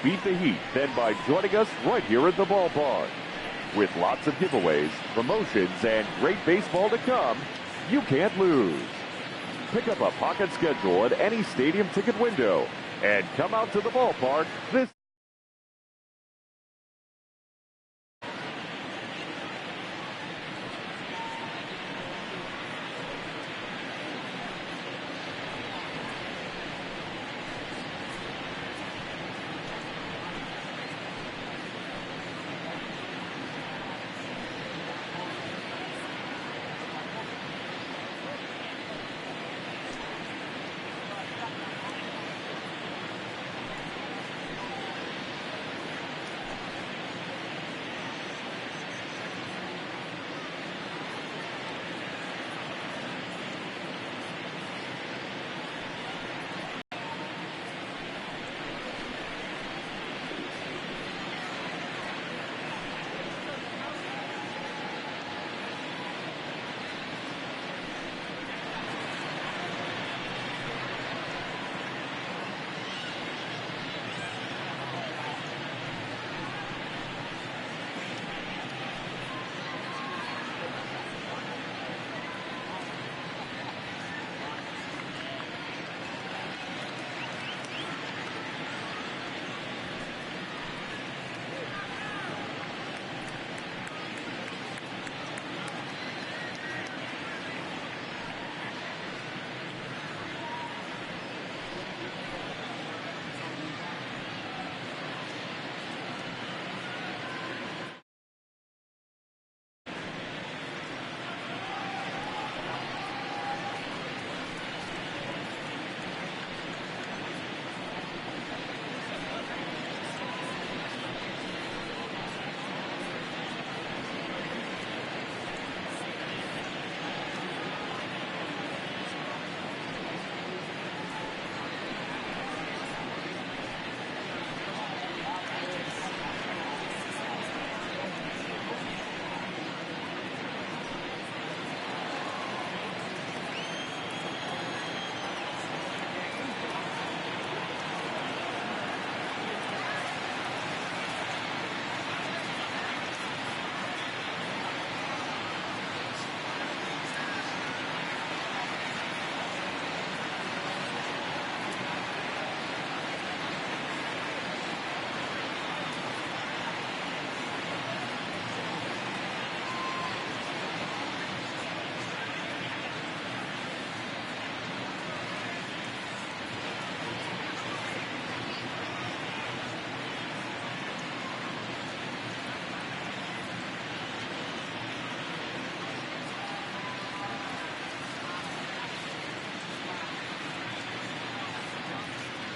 beat the heat than by joining us right here at the ballpark. With lots of giveaways, promotions, and great baseball to come, you can't lose. Pick up a pocket schedule at any stadium ticket window and come out to the ballpark this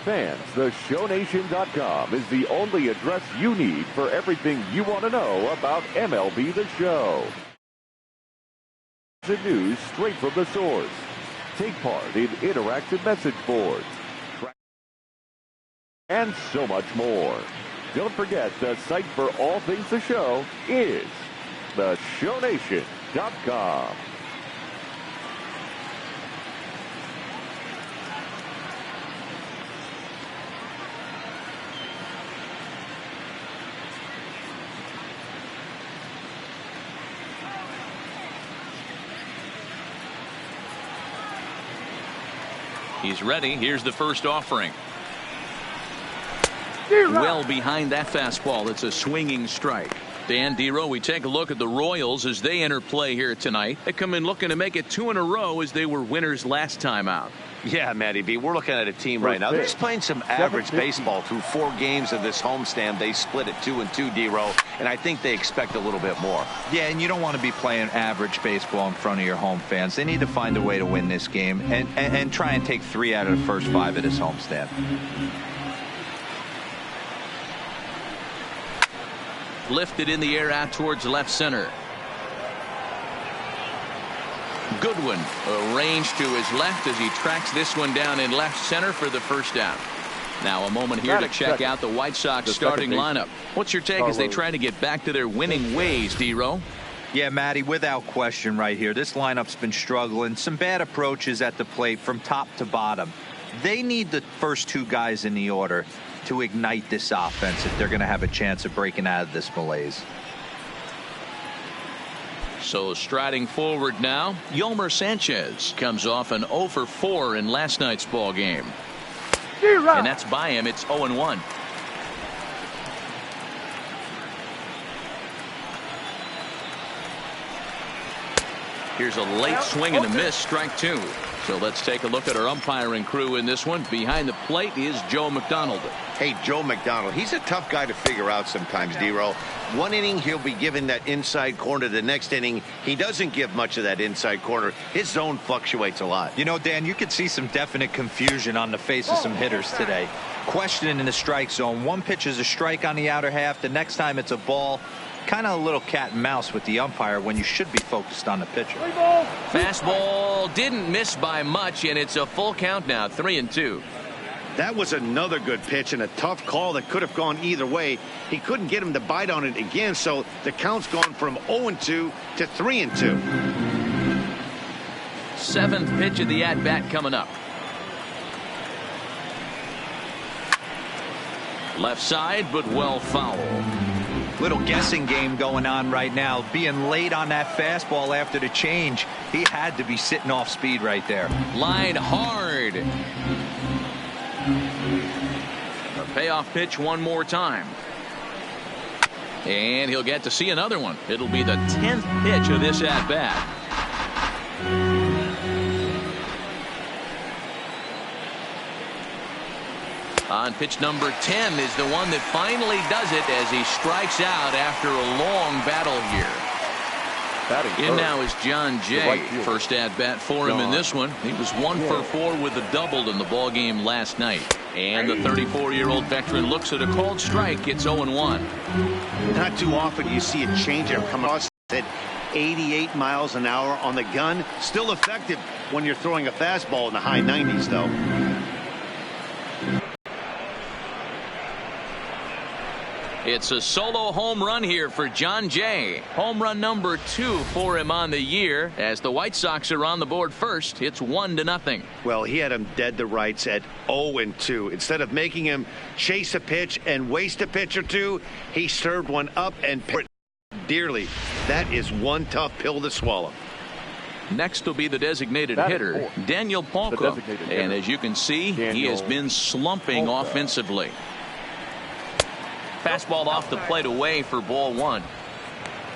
Fans, theshownation.com is the only address you need for everything you want to know about MLB The Show. The news straight from the source. Take part in interactive message boards. And so much more. Don't forget, the site for all things The Show is theshownation.com. He's ready. Here's the first offering. Well behind that fastball. It's a swinging strike. Dan Dero, we take a look at the Royals as they enter play here tonight. They come in looking to make it 2 in a row as they were winners last time out. Yeah, Matty B, we're looking at a team right now that's playing some average baseball. Through 4 games of this homestand, they split it 2-2, Dero, and I think they expect a little bit more. Yeah, and you don't want to be playing average baseball in front of your home fans. They need to find a way to win this game and try and take 3 out of the first 5 of this homestand. Lifted in the air out towards left center. Goodwin arranged to his left as he tracks this one down in left center for the first down. Now a moment here to check out the White Sox starting lineup. What's your take as they try to get back to their winning ways, D-Row? Yeah, Matty, without question right here. This lineup's been struggling. Some bad approaches at the plate from top to bottom. They need the first 2 guys in the order to ignite this offense if they're going to have a chance of breaking out of this malaise. So striding forward now, Yolmer Sanchez comes off an 0 for 4 in last night's ball game. And that's by him. It's 0-1. Here's a late swing and a miss, strike 2. So let's take a look at our umpiring crew in this one. Behind the plate is Joe McDonald. Hey, Joe McDonald, he's a tough guy to figure out sometimes, D-Row. One inning, he'll be given that inside corner. The next inning, he doesn't give much of that inside corner. His zone fluctuates a lot. You know, Dan, you could see some definite confusion on the face of some hitters today. Questioning in the strike zone. One pitch is a strike on the outer half. The next time it's a ball. Kind of a little cat and mouse with the umpire when you should be focused on the pitcher. Fastball didn't miss by much, and it's a full count now, 3-2. That was another good pitch and a tough call that could have gone either way. He couldn't get him to bite on it again, so the count's gone from 0-2 to 3-2. Seventh pitch of the at-bat coming up. Left side, but well foul. Little guessing game going on right now. Being late on that fastball after the change. He had to be sitting off speed right there. Line hard. A payoff pitch one more time. And he'll get to see another one. It'll be the 10th pitch of this at-bat. On pitch number 10 is the one that finally does it as he strikes out after a long battle here. In now is John Jay. First at bat for him in this one. He was 1 for 4 with a double in the ball game last night. And the 34-year-old veteran looks at a called strike. It's 0-1. Not too often you see a changeup come across at 88 miles an hour on the gun. Still effective when you're throwing a fastball in the high 90s, though. It's a solo home run here for John Jay. Home run number 2 for him on the year. As the White Sox are on the board first, it's 1-0. Well, he had him dead to rights at 0-2. Instead of making him chase a pitch and waste a pitch or two, he served one up and paid dearly. That is one tough pill to swallow. Next will be the designated hitter, Daniel Palka. And as you can see, he has been slumping offensively. Fastball off the plate away for ball 1.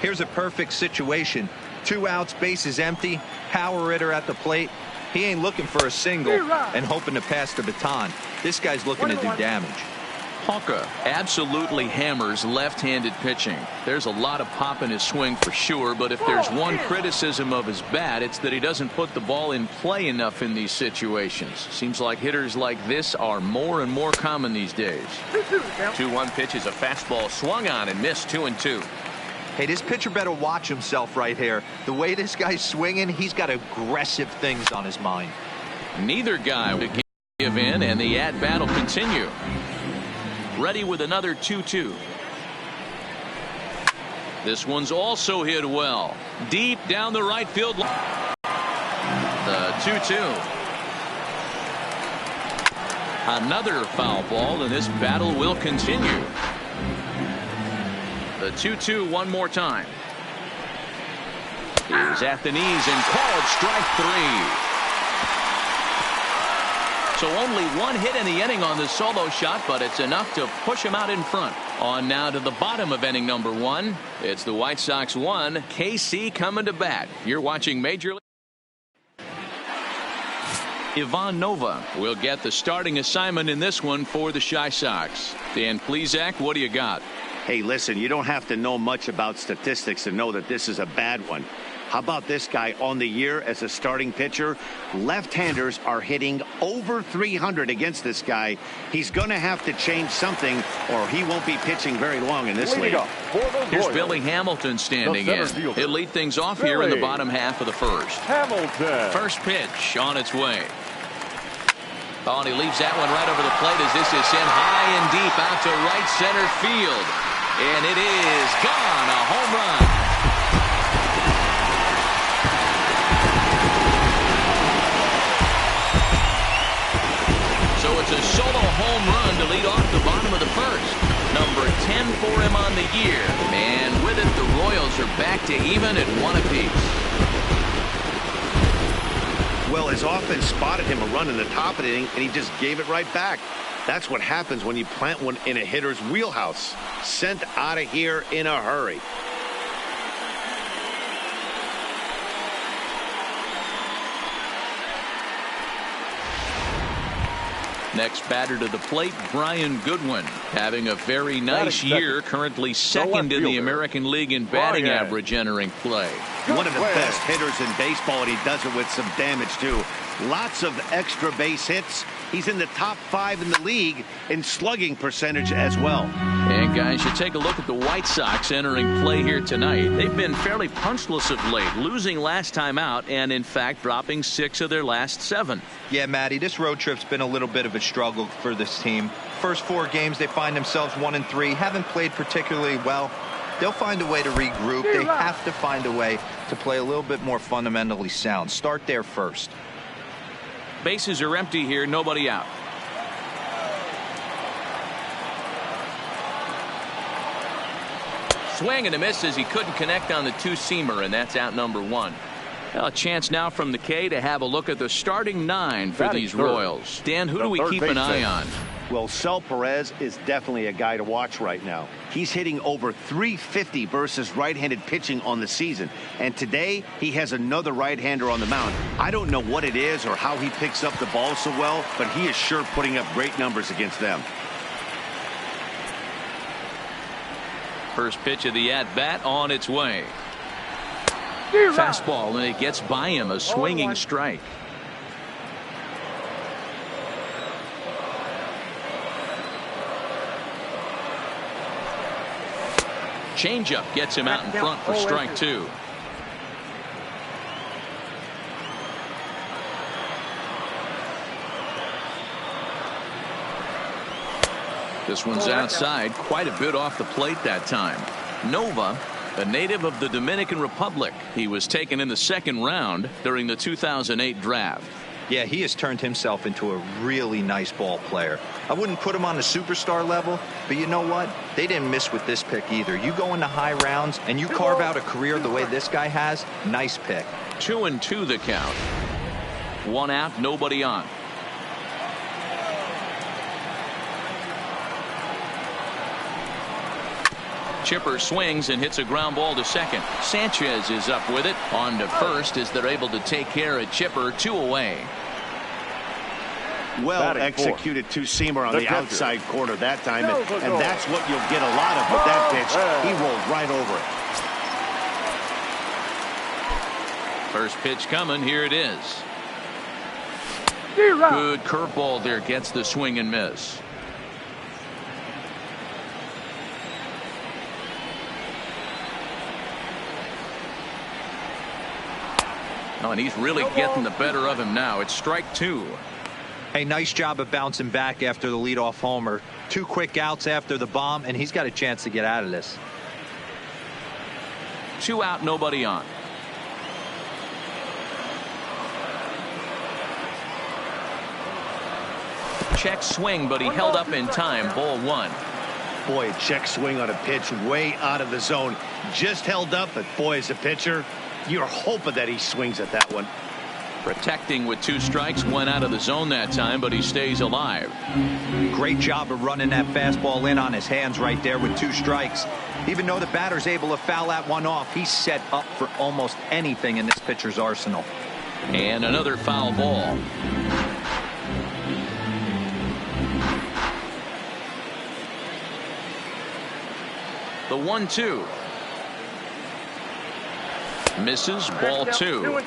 Here's a perfect situation. 2 outs, bases empty. Power hitter at the plate. He ain't looking for a single and hoping to pass the baton. This guy's looking to do damage. Palka absolutely hammers left-handed pitching. There's a lot of pop in his swing for sure, but if there's one criticism of his bat, it's that he doesn't put the ball in play enough in these situations. Seems like hitters like this are more and more common these days. 2-1 pitch is a fastball swung on and missed. 2-2. Hey, this pitcher better watch himself right here. The way this guy's swinging, he's got aggressive things on his mind. Neither guy will give in, and the at-bat will continue. Ready with another 2-2. This one's also hit well. Deep down the right field line. The 2-2. Another foul ball, and this battle will continue. The 2-2 one more time. He's at the knees and called strike 3. So only one hit in the inning on the solo shot, but it's enough to push him out in front. On now to the bottom of inning number 1. It's the White Sox 1, KC coming to bat. You're watching Major League. Ivan Nova will get the starting assignment in this one for the Chi Sox. Dan Plesac, what do you got? Hey, listen, you don't have to know much about statistics to know that this is a bad one. How about this guy on the year as a starting pitcher? Left-handers are hitting over 300 against this guy. He's going to have to change something or he won't be pitching very long in this league. Here's Billy Hamilton standing in. He'll lead things off here in the bottom half of the first. Hamilton. First pitch on its way. Oh, and he leaves that one right over the plate as this is sent high and deep out to right center field. And it is gone. A home run. So scores a solo home run to lead off the bottom of the first. Number 10 for him on the year. And with it, the Royals are back to even at 1 apiece. Well, his offense spotted him a run in the top of the inning, and he just gave it right back. That's what happens when you plant one in a hitter's wheelhouse. Sent out of here in a hurry. Next batter to the plate, Brian Goodwin, having a very nice year, currently second in the American League in batting average entering play. One of the best hitters in baseball, and he does it with some damage, too. Lots of extra base hits. He's in the top 5 in the league in slugging percentage as well. And, guys, you take a look at the White Sox entering play here tonight. They've been fairly punchless of late, losing last time out and, in fact, dropping 6 of their last 7. Yeah, Matty, this road trip's been a little bit of a struggle for this team. First 4 games, they find themselves 1-3, haven't played particularly well. They'll find a way to regroup. They have to find a way to play a little bit more fundamentally sound. Start there first. Bases are empty here, nobody out. Swing and a miss as he couldn't connect on the two-seamer, and that's out number 1. Well, a chance now from the K to have a look at the starting 9 for these Royals. Dan, who do we keep an eye on? Well, Sel Perez is definitely a guy to watch right now. He's hitting over .350 versus right-handed pitching on the season. And today, he has another right-hander on the mound. I don't know what it is or how he picks up the ball so well, but he is sure putting up great numbers against them. First pitch of the at-bat on its way. Fastball, and it gets by him, a swinging strike. Changeup gets him out in front for strike 2. This one's outside, quite a bit off the plate that time. Nova, a native of the Dominican Republic. He was taken in the 2nd round during the 2008 draft. Yeah, he has turned himself into a really nice ball player. I wouldn't put him on the superstar level, but you know what? They didn't miss with this pick either. You go into high rounds and you carve out a career the way this guy has, nice pick. 2-2 the count. 1 out, nobody on. Chipper swings and hits a ground ball to second. Sanchez is up with it. On to first as they're able to take care of Chipper. 2 away. Well executed two-seamer on the outside corner that time, and that's what you'll get a lot of with that pitch. He rolled right over it. First pitch coming. Here it is. Good curveball there. Gets the swing and miss. Oh, and he's really getting the better of him now. It's strike 2. Hey, nice job of bouncing back after the leadoff homer. 2 quick outs after the bomb, and he's got a chance to get out of this. 2 out, nobody on. Check swing, but he held up in time. Ball 1. Boy, a check swing on a pitch way out of the zone. Just held up, but boy, as a pitcher, you're hoping that he swings at that one. Protecting with 2 strikes. Went out of the zone that time, but he stays alive. Great job of running that fastball in on his hands right there with 2 strikes. Even though the batter's able to foul that one off, he's set up for almost anything in this pitcher's arsenal. And another foul ball. The 1-2. Misses. Ball 2.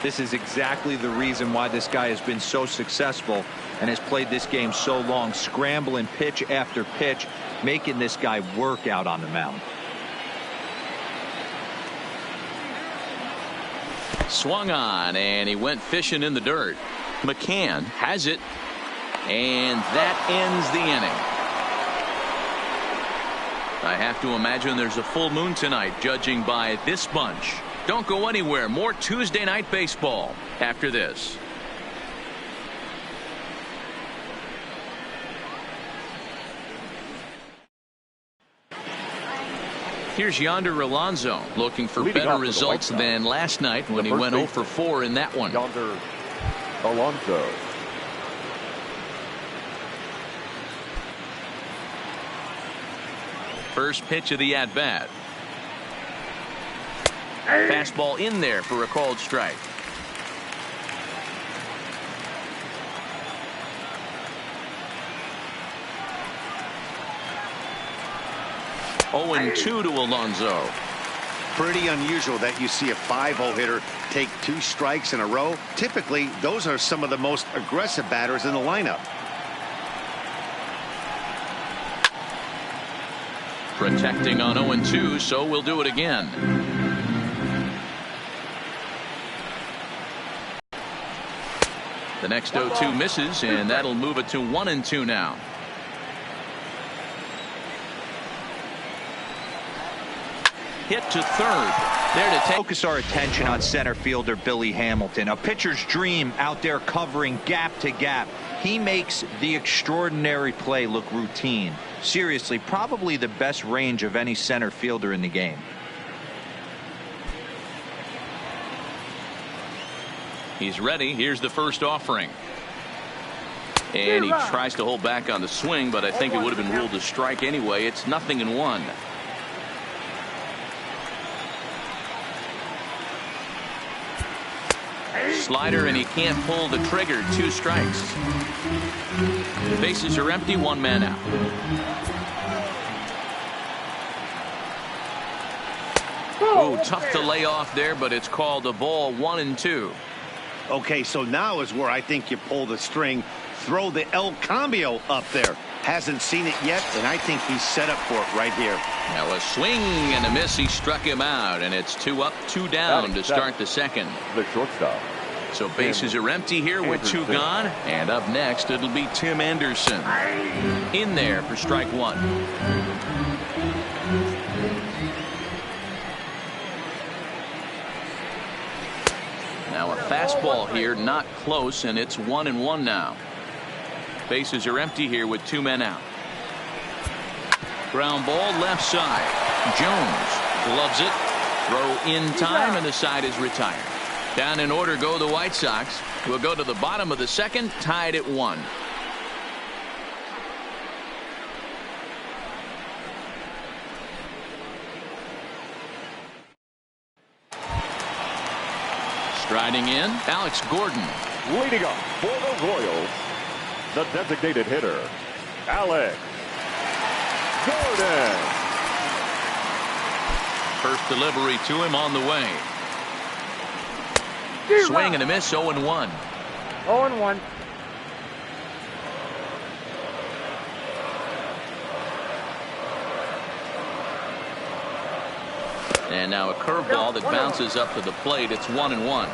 This is exactly the reason why this guy has been so successful and has played this game so long, scrambling pitch after pitch, making this guy work out on the mound. Swung on, and he went fishing in the dirt. McCann has it, and that ends the inning. I have to imagine there's a full moon tonight, judging by this bunch. Don't go anywhere. More Tuesday night baseball after this. Here's Yonder Alonso looking for Leading better off with the results White Sox, than last night when he first went 0 baseman, for 4 in that one. Yonder Alonso. First pitch of the at-bat. Fastball in there for a called strike. Oh, and 2 to Alonso. Pretty unusual that you see a 5-0 hitter take 2 strikes in a row. Typically, those are some of the most aggressive batters in the lineup. Protecting on 0 and 2, so we'll do it again. The next 0-2 misses, and that'll move it to 1 and 2 now. Hit to third. There to take. Focus our attention on center fielder Billy Hamilton. A pitcher's dream out there covering gap to gap. He makes the extraordinary play look routine. Seriously, probably the best range of any center fielder in the game. He's ready. Here's the first offering. And he tries to hold back on the swing, but I think it would have been ruled a strike anyway. It's 0-1. Slider, and he can't pull the trigger. 2 strikes. The bases are empty. 1 man out. Oh, tough to lay off there, but it's called a ball. 1 and 2. Okay, so now is where I think you pull the string. Throw the El Cambio up there. Hasn't seen it yet, and I think he's set up for it right here. Now a swing and a miss. He struck him out, and it's 2 up, 2 down to start the second. The shortstop. So bases are empty here with 2 gone. And up next, it'll be Tim Anderson. In there for strike 1. Now a fastball here, not close, and it's 1 and 1 now. Bases are empty here with 2 men out. Ground ball left side. Jones gloves it. Throw in time, and the side is retired. Down in order go the White Sox. We'll go to the bottom of the second, tied at 1. Striding in, Alex Gordon. Leading up for the Royals, the designated hitter, Alex Gordon. First delivery to him on the way. Swing and a miss. 0 and 1. 0 and 1. And now a curveball that bounces up to the plate. It's 1 and 1.